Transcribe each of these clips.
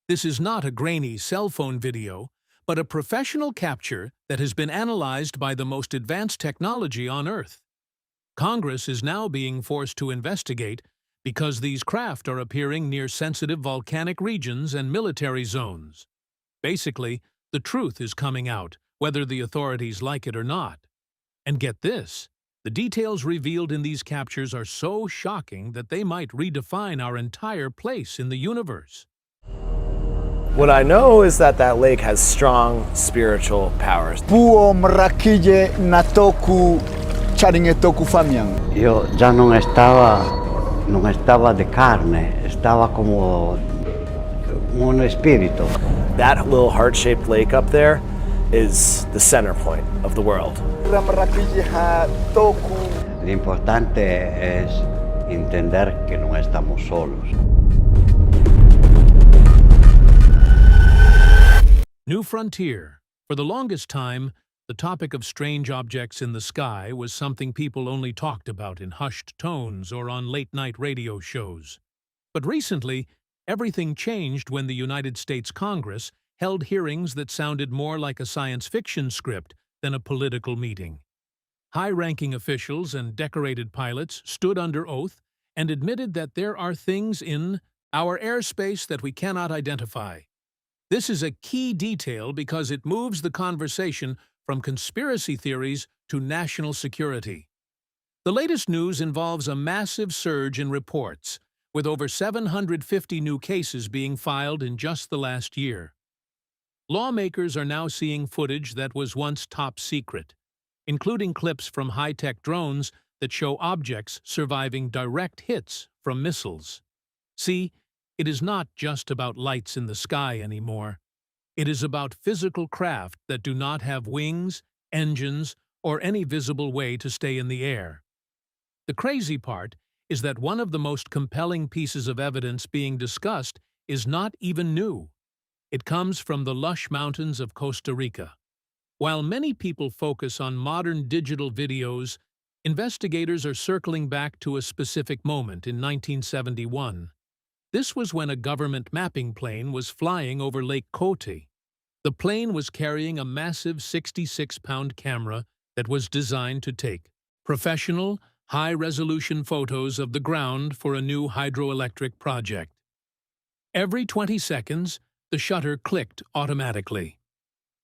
This is not a grainy cell phone video, but a professional capture that has been analyzed by the most advanced technology on Earth. Congress is now being forced to investigate because these craft are appearing near sensitive volcanic regions and military zones. Basically, the truth is coming out, whether the authorities like it or not. And get this, the details revealed in these captures are so shocking that they might redefine our entire place in the universe. What I know is that that lake has strong spiritual powers. Puo mrakije natoku charingetoku famian. Io già non estaba de carne, estaba como un espíritu. That little heart-shaped lake up there is the center point of the world. Lo importante es entender que no estamos solos. New Frontier. For the longest time, the topic of strange objects in the sky was something people only talked about in hushed tones or on late-night radio shows. But recently, everything changed when the United States Congress held hearings that sounded more like a science fiction script than a political meeting. High-ranking officials and decorated pilots stood under oath and admitted that there are things in our airspace that we cannot identify. This is a key detail because it moves the conversation from conspiracy theories to national security. The latest news involves a massive surge in reports, with over 750 new cases being filed in just the last year. Lawmakers are now seeing footage that was once top secret, including clips from high-tech drones that show objects surviving direct hits from missiles. See, it is not just about lights in the sky anymore. It is about physical craft that do not have wings, engines, or any visible way to stay in the air. The crazy part is that one of the most compelling pieces of evidence being discussed is not even new. It comes from the lush mountains of Costa Rica. While many people focus on modern digital videos, investigators are circling back to a specific moment in 1971. This was when a government mapping plane was flying over Lake Cote. The plane was carrying a massive 66-pound camera that was designed to take professional, high-resolution photos of the ground for a new hydroelectric project. Every 20 seconds, the shutter clicked automatically.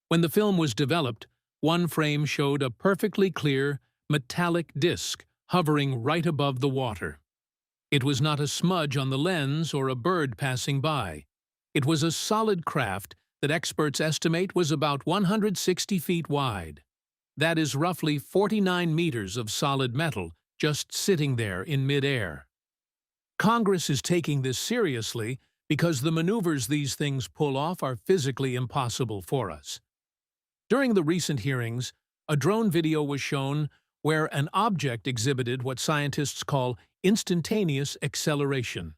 When the film was developed, one frame showed a perfectly clear, metallic disc hovering right above the water. It was not a smudge on the lens or a bird passing by. It was a solid craft that experts estimate was about 160 feet wide. That is roughly 49 meters of solid metal just sitting there in midair. Congress is taking this seriously because the maneuvers these things pull off are physically impossible for us. During the recent hearings, a drone video was shown where an object exhibited what scientists call instantaneous acceleration.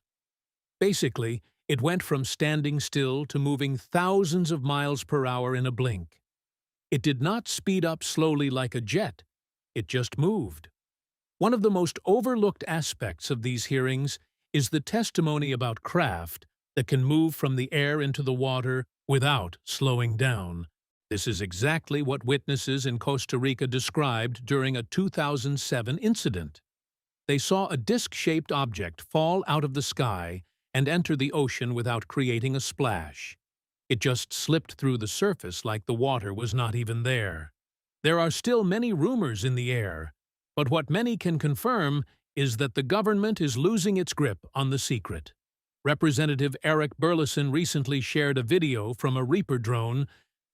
Basically, it went from standing still to moving thousands of miles per hour in a blink. It did not speed up slowly like a jet. It just moved. One of the most overlooked aspects of these hearings is the testimony about craft that can move from the air into the water without slowing down. This is exactly what witnesses in Costa Rica described during a 2007 incident. They saw a disc-shaped object fall out of the sky and enter the ocean without creating a splash. It just slipped through the surface like the water was not even there. There are still many rumors in the air, but what many can confirm is that the government is losing its grip on the secret. Representative Eric Burleson recently shared a video from a Reaper drone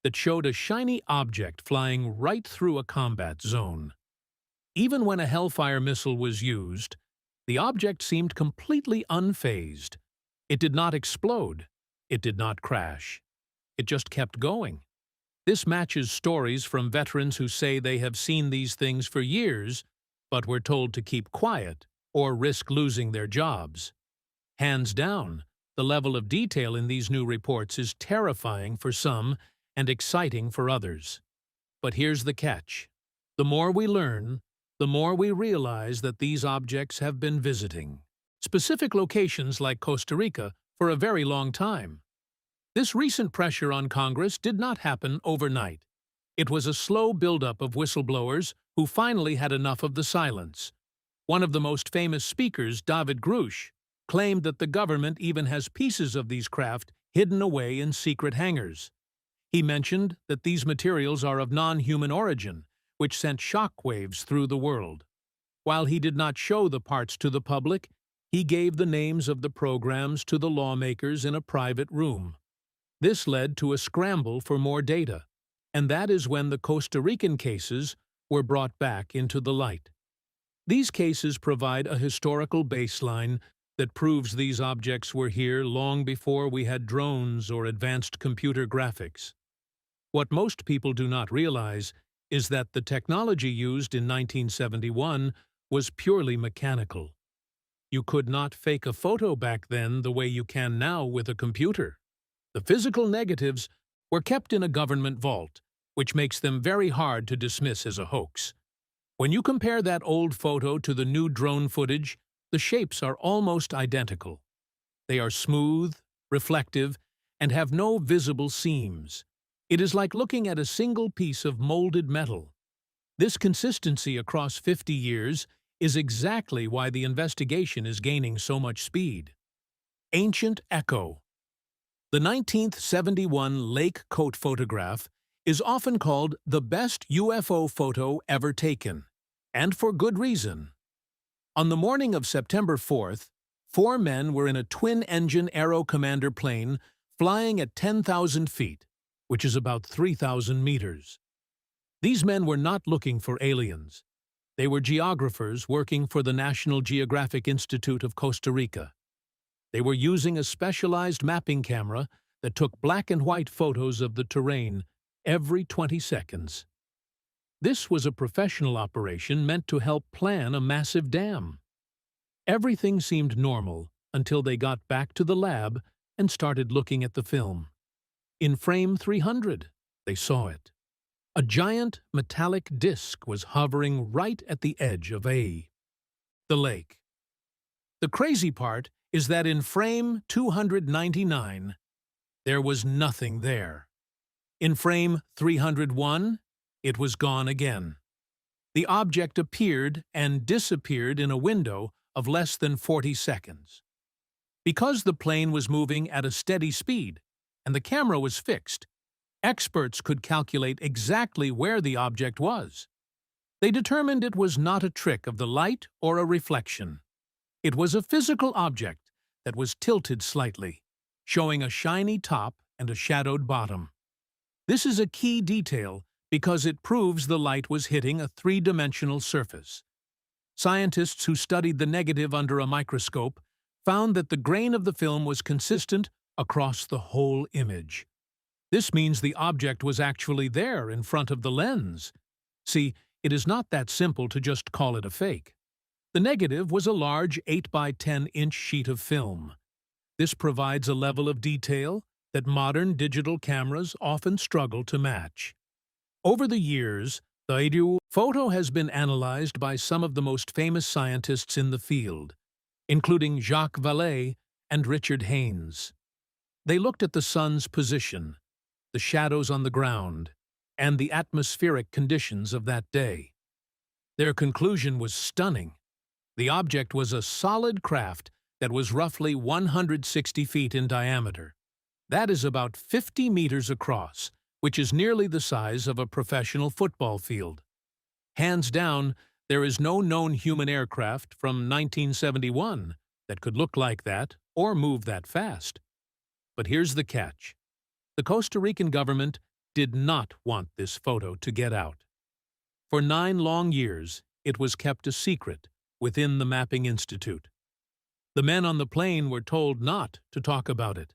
that showed a shiny object flying right through a combat zone. Even when a Hellfire missile was used, the object seemed completely unfazed. It did not explode. It did not crash. It just kept going. This matches stories from veterans who say they have seen these things for years, but were told to keep quiet or risk losing their jobs. Hands down, the level of detail in these new reports is terrifying for some and exciting for others. But here's the catch. The more we learn, the more we realize that these objects have been visiting specific locations like Costa Rica for a very long time. This recent pressure on Congress did not happen overnight. It was a slow buildup of whistleblowers who finally had enough of the silence. One of the most famous speakers, David Grush, claimed that the government even has pieces of these craft hidden away in secret hangars. He mentioned that these materials are of non-human origin, which sent shockwaves through the world. While he did not show the parts to the public, he gave the names of the programs to the lawmakers in a private room. This led to a scramble for more data, and that is when the Costa Rican cases were brought back into the light. These cases provide a historical baseline that proves these objects were here long before we had drones or advanced computer graphics. What most people do not realize is that the technology used in 1971 was purely mechanical. You could not fake a photo back then the way you can now with a computer. The physical negatives were kept in a government vault, which makes them very hard to dismiss as a hoax. When you compare that old photo to the new drone footage, the shapes are almost identical. They are smooth, reflective, and have no visible seams. It is like looking at a single piece of molded metal. This consistency across 50 years is exactly why the investigation is gaining so much speed. Ancient Echo. The 1971 Lake Cote photograph is often called the best UFO photo ever taken, and for good reason. On the morning of September 4th, 4 men were in a twin-engine Aero Commander plane flying at 10,000 feet, which is about 3,000 meters. These men were not looking for aliens. They were geographers working for the National Geographic Institute of Costa Rica. They were using a specialized mapping camera that took black and white photos of the terrain every 20 seconds. This was a professional operation meant to help plan a massive dam. Everything seemed normal until they got back to the lab and started looking at the film. In frame 300, they saw it. A giant metallic disc was hovering right at the edge of the lake. The crazy part is that in frame 299, there was nothing there. In frame 301, it was gone again. The object appeared and disappeared in a window of less than 40 seconds. Because the plane was moving at a steady speed and the camera was fixed, experts could calculate exactly where the object was. They determined it was not a trick of the light or a reflection. It was a physical object that was tilted slightly, showing a shiny top and a shadowed bottom. This is a key detail because it proves the light was hitting a three-dimensional surface. Scientists who studied the negative under a microscope found that the grain of the film was consistent across the whole image. This means the object was actually there in front of the lens. See, it is not that simple to just call it a fake. The negative was a large 8 by 10-inch sheet of film. This provides a level of detail that modern digital cameras often struggle to match. Over the years, the photo has been analyzed by some of the most famous scientists in the field, including Jacques Vallée and Richard Haynes. They looked at the sun's position, the shadows on the ground, and the atmospheric conditions of that day. Their conclusion was stunning. The object was a solid craft that was roughly 160 feet in diameter. That is about 50 meters across, which is nearly the size of a professional football field. Hands down, there is no known human aircraft from 1971 that could look like that or move that fast. But here's the catch. The Costa Rican government did not want this photo to get out. For 9 long years, it was kept a secret within the Mapping Institute. The men on the plane were told not to talk about it.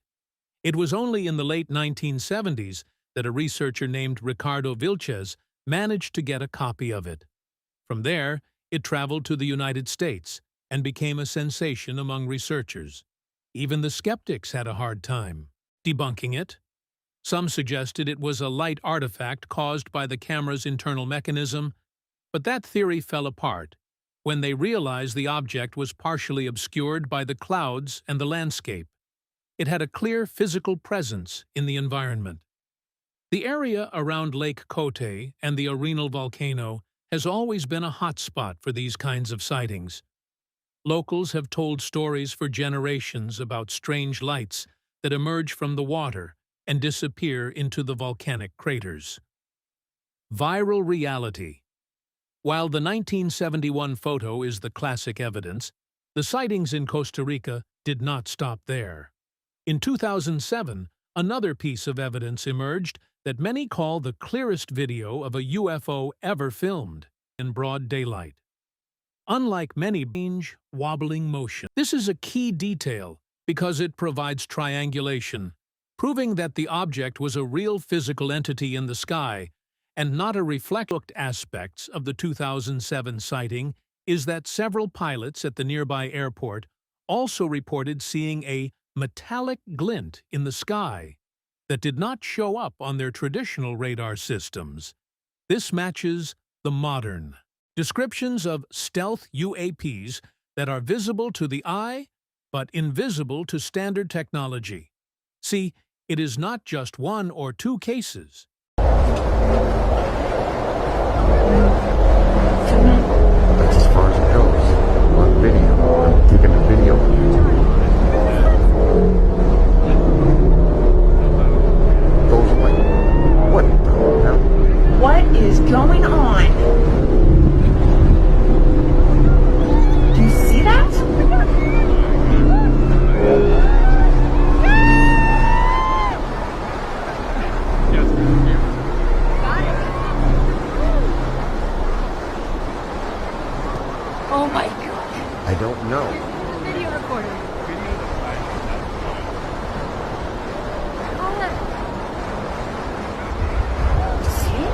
It was only in the late 1970s that a researcher named Ricardo Vilches managed to get a copy of it. From there, it traveled to the United States and became a sensation among researchers. Even the skeptics had a hard time debunking it. Some suggested it was a light artifact caused by the camera's internal mechanism, but that theory fell apart when they realized the object was partially obscured by the clouds and the landscape. It had a clear physical presence in the environment. The area around Lake Cote and the Arenal volcano has always been a hotspot for these kinds of sightings. Locals have told stories for generations about strange lights that emerge from the water and disappear into the volcanic craters. Viral reality. While the 1971 photo is the classic evidence, the sightings in Costa Rica did not stop there. In 2007, another piece of evidence emerged that many call the clearest video of a UFO ever filmed in broad daylight. Unlike many strange, wobbling motion, this is a key detail because it provides triangulation, proving that the object was a real physical entity in the sky and not a reflected. Aspects of the 2007 sighting is that several pilots at the nearby airport also reported seeing a metallic glint in the sky that did not show up on their traditional radar systems. This matches the modern descriptions of stealth UAPs that are visible to the eye but invisible to standard technology. See, it is not just one or two cases. That's as far as it goes. On video. I'm taking a video. Those are like, what the hell? What is going on? Do you see that? Oh my God. I don't know. Video recorder. See?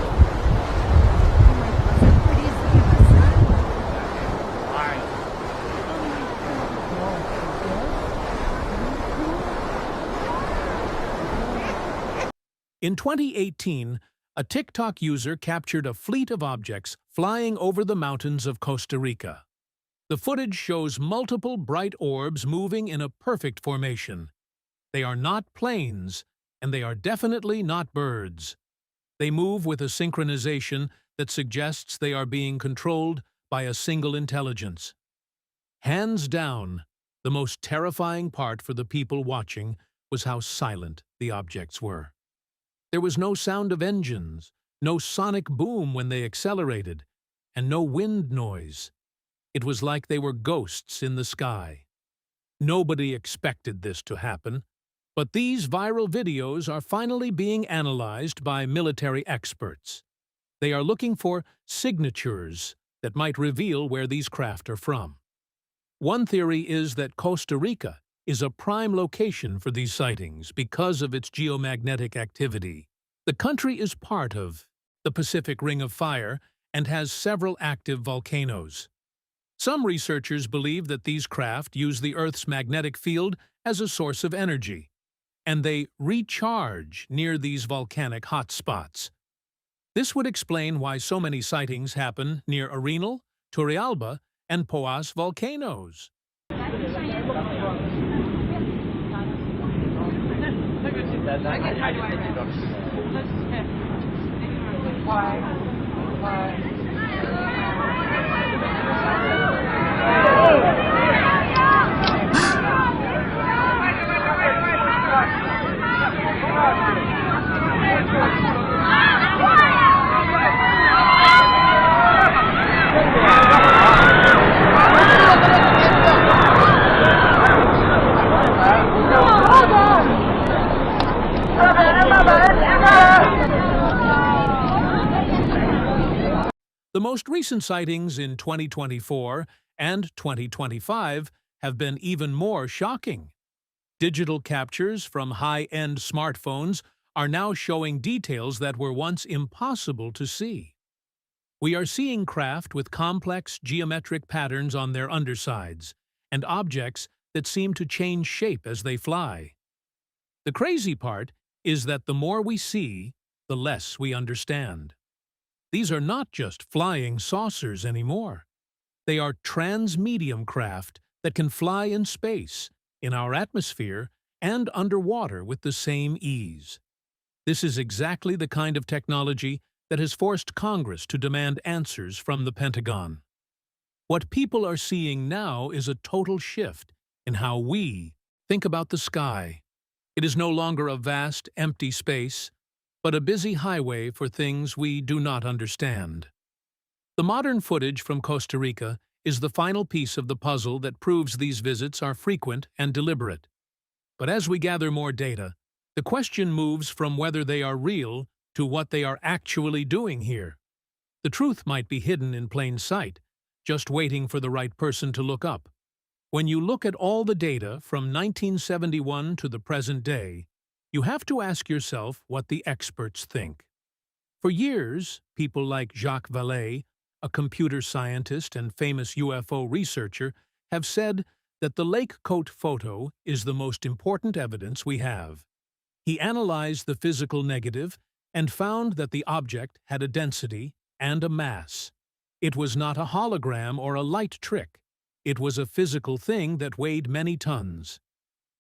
Oh my God, how pretty is In 2018, a TikTok user captured a fleet of objects flying over the mountains of Costa Rica. The footage shows multiple bright orbs moving in a perfect formation. They are not planes, and they are definitely not birds. They move with a synchronization that suggests they are being controlled by a single intelligence. Hands down, the most terrifying part for the people watching was how silent the objects were. There was no sound of engines, no sonic boom when they accelerated, and no wind noise. It was like they were ghosts in the sky. Nobody expected this to happen, but these viral videos are finally being analyzed by military experts. They are looking for signatures that might reveal where these craft are from. One theory is that Costa Rica is a prime location for these sightings because of its geomagnetic activity. The country is part of the Pacific Ring of Fire and has several active volcanoes. Some researchers believe that these craft use the Earth's magnetic field as a source of energy, and they recharge near these volcanic hotspots. This would explain why so many sightings happen near Arenal, Turrialba, and Poas volcanoes. The most recent sightings in 2024 and 2025 have been even more shocking. Digital captures from high-end smartphones are now showing details that were once impossible to see. We are seeing craft with complex geometric patterns on their undersides and objects that seem to change shape as they fly. The crazy part is that the more we see, the less we understand. These are not just flying saucers anymore. They are transmedium craft that can fly in space, in our atmosphere, and underwater with the same ease. This is exactly the kind of technology that has forced Congress to demand answers from the Pentagon. What people are seeing now is a total shift in how we think about the sky. It is no longer a vast, empty space, but a busy highway for things we do not understand. The modern footage from Costa Rica is the final piece of the puzzle that proves these visits are frequent and deliberate. But as we gather more data, the question moves from whether they are real to what they are actually doing here. The truth might be hidden in plain sight, just waiting for the right person to look up. When you look at all the data from 1971 to the present day, you have to ask yourself what the experts think. For years, people like Jacques Vallée, a computer scientist and famous UFO researcher, have said that the Lake Cote photo is the most important evidence we have. He analyzed the physical negative and found that the object had a density and a mass. It was not a hologram or a light trick. It was a physical thing that weighed many tons.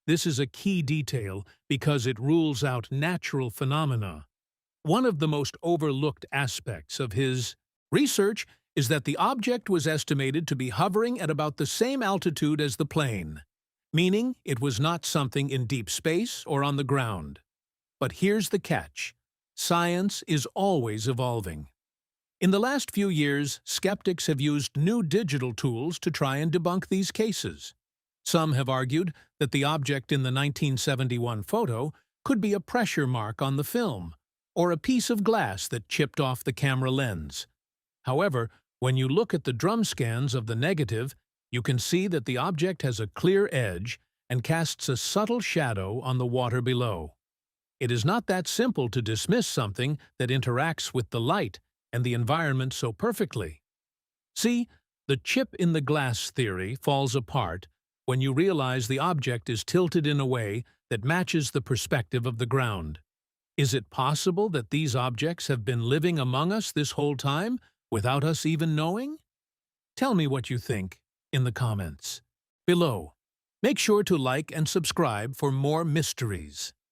This is a key detail because it rules out natural phenomena. One of the most overlooked aspects of his research is that the object was estimated to be hovering at about the same altitude as the plane, meaning it was not something in deep space or on the ground. But here's the catch. Science is always evolving. In the last few years, skeptics have used new digital tools to try and debunk these cases. Some have argued that the object in the 1971 photo could be a pressure mark on the film, or a piece of glass that chipped off the camera lens. However, when you look at the drum scans of the negative, you can see that the object has a clear edge and casts a subtle shadow on the water below. It is not that simple to dismiss something that interacts with the light and the environment so perfectly. See, the chip in the glass theory falls apart when you realize the object is tilted in a way that matches the perspective of the ground. Is it possible that these objects have been living among us this whole time without us even knowing? Tell me what you think in the comments below. Make sure to like and subscribe for more mysteries.